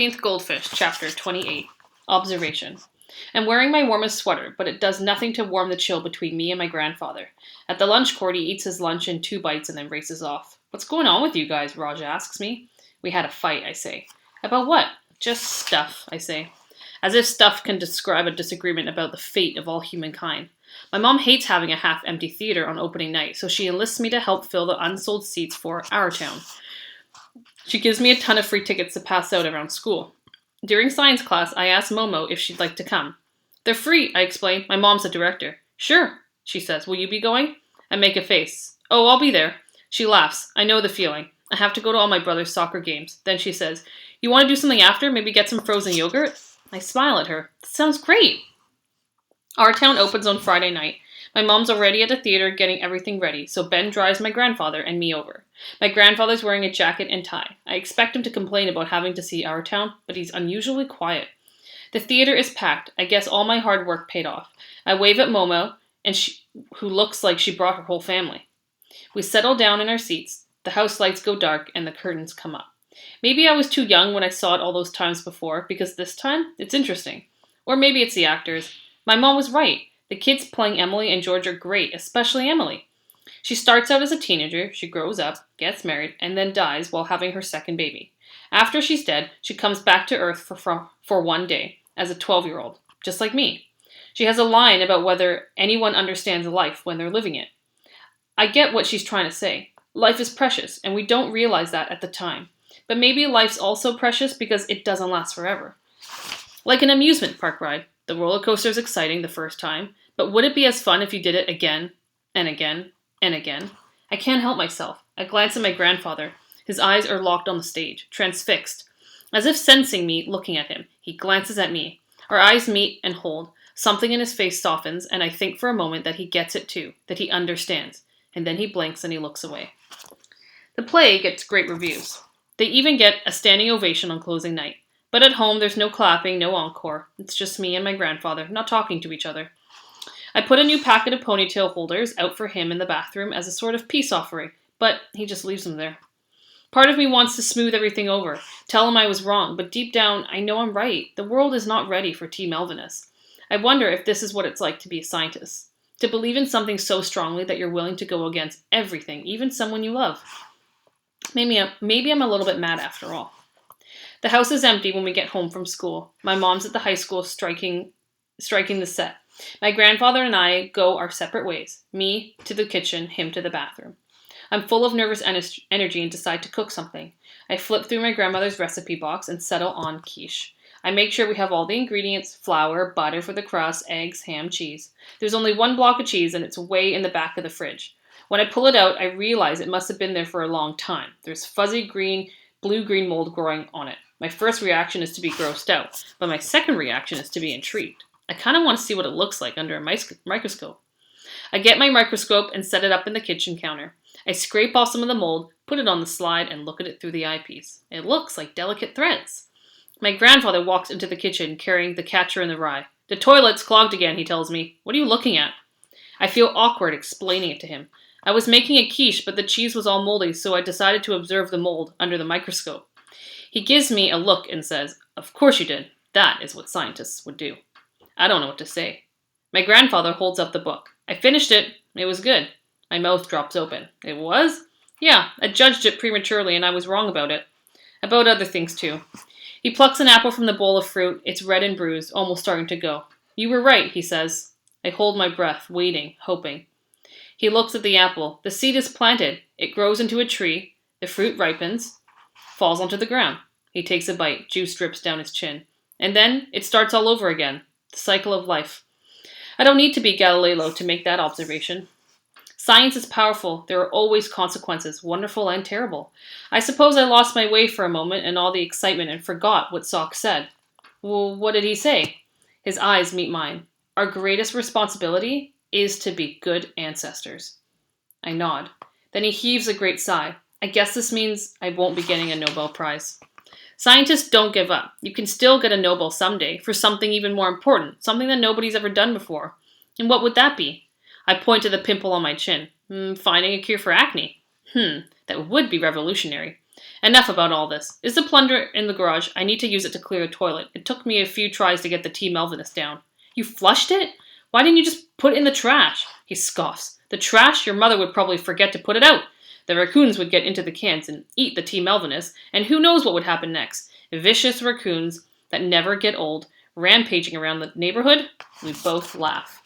14th Goldfish, Chapter 28. Observation. I'm wearing my warmest sweater, but it does nothing to warm the chill between me and my grandfather. At the lunch court, he eats his lunch in 2 bites and then races off. What's going on with you guys? Raj asks me. We had a fight, I say. About what? Just stuff, I say. As if stuff can describe a disagreement about the fate of all humankind. My mom hates having a half-empty theater on opening night, so she enlists me to help fill the unsold seats for Our Town. She gives me a ton of free tickets to pass out around school. During science class, I ask Momo if she'd like to come. They're free, I explain. My mom's the director. Sure, she says. Will you be going? I make a face. Oh, I'll be there. She laughs. I know the feeling. I have to go to all my brother's soccer games. Then she says, you want to do something after? Maybe get some frozen yogurt? I smile at her. That sounds great. Our Town opens on Friday night. My mom's already at the theater getting everything ready, so Ben drives my grandfather and me over. My grandfather's wearing a jacket and tie. I expect him to complain about having to see Our Town, but he's unusually quiet. The theater is packed. I guess all my hard work paid off. I wave at Momo, who looks like she brought her whole family. We settle down in our seats. The house lights go dark and the curtains come up. Maybe I was too young when I saw it all those times before, because this time, it's interesting. Or maybe it's the actors. My mom was right. The kids playing Emily and George are great, especially Emily. She starts out as a teenager, she grows up, gets married, and then dies while having her second baby. After she's dead, she comes back to Earth for one day, as a 12-year-old, just like me. She has a line about whether anyone understands life when they're living it. I get what she's trying to say. Life is precious, and we don't realize that at the time. But maybe life's also precious because it doesn't last forever. Like an amusement park ride. The roller coaster is exciting the first time, but would it be as fun if you did it again and again and again? I can't help myself. I glance at my grandfather. His eyes are locked on the stage, transfixed. As if sensing me looking at him, he glances at me. Our eyes meet and hold. Something in his face softens, and I think for a moment that he gets it too, that he understands. And then he blinks and he looks away. The play gets great reviews. They even get a standing ovation on closing night. But at home, there's no clapping, no encore. It's just me and my grandfather, not talking to each other. I put a new packet of ponytail holders out for him in the bathroom as a sort of peace offering, but he just leaves them there. Part of me wants to smooth everything over, tell him I was wrong, but deep down, I know I'm right. The world is not ready for T. Melvinus. I wonder if this is what it's like to be a scientist. To believe in something so strongly that you're willing to go against everything, even someone you love. Maybe I'm a little bit mad after all. The house is empty when we get home from school. My mom's at the high school striking the set. My grandfather and I go our separate ways. Me to the kitchen, him to the bathroom. I'm full of nervous energy and decide to cook something. I flip through my grandmother's recipe box and settle on quiche. I make sure we have all the ingredients, flour, butter for the crust, eggs, ham, cheese. There's only 1 block of cheese and it's way in the back of the fridge. When I pull it out, I realize it must have been there for a long time. There's fuzzy blue-green mold growing on it. My first reaction is to be grossed out, but my second reaction is to be intrigued. I kind of want to see what it looks like under a microscope. I get my microscope and set it up in the kitchen counter. I scrape off some of the mold, put it on the slide, and look at it through the eyepiece. It looks like delicate threads. My grandfather walks into the kitchen carrying the catcher in the rye. The toilet's clogged again, he tells me. What are you looking at? I feel awkward explaining it to him. I was making a quiche, but the cheese was all moldy, so I decided to observe the mold under the microscope. He gives me a look and says, Of course you did. That is what scientists would do. I don't know what to say. My grandfather holds up the book. I finished it. It was good. My mouth drops open. It was? Yeah, I judged it prematurely and I was wrong about it. About other things too. He plucks an apple from the bowl of fruit. It's red and bruised, almost starting to go. You were right, he says. I hold my breath, waiting, hoping. He looks at the apple. The seed is planted. It grows into a tree. The fruit ripens, falls onto the ground. He takes a bite. Juice drips down his chin. And then it starts all over again. The cycle of life. I don't need to be Galileo to make that observation. Science is powerful. There are always consequences, wonderful and terrible. I suppose I lost my way for a moment in all the excitement and forgot what Sock said. Well, what did he say? His eyes meet mine. Our greatest responsibility is to be good ancestors. I nod. Then he heaves a great sigh. I guess this means I won't be getting a Nobel Prize. Scientists don't give up. You can still get a Nobel someday for something even more important, something that nobody's ever done before. And what would that be? I point to the pimple on my chin. Finding a cure for acne. That would be revolutionary. Enough about all this. Is the plunger in the garage? I need to use it to clear the toilet. It took me a few tries to get the T. Melvinus down. You flushed it? Why didn't you just put it in the trash? He scoffs. The trash? Your mother would probably forget to put it out. The raccoons would get into the cans and eat the T. Melvinus, and who knows what would happen next. Vicious raccoons that never get old, rampaging around the neighborhood. We both laugh.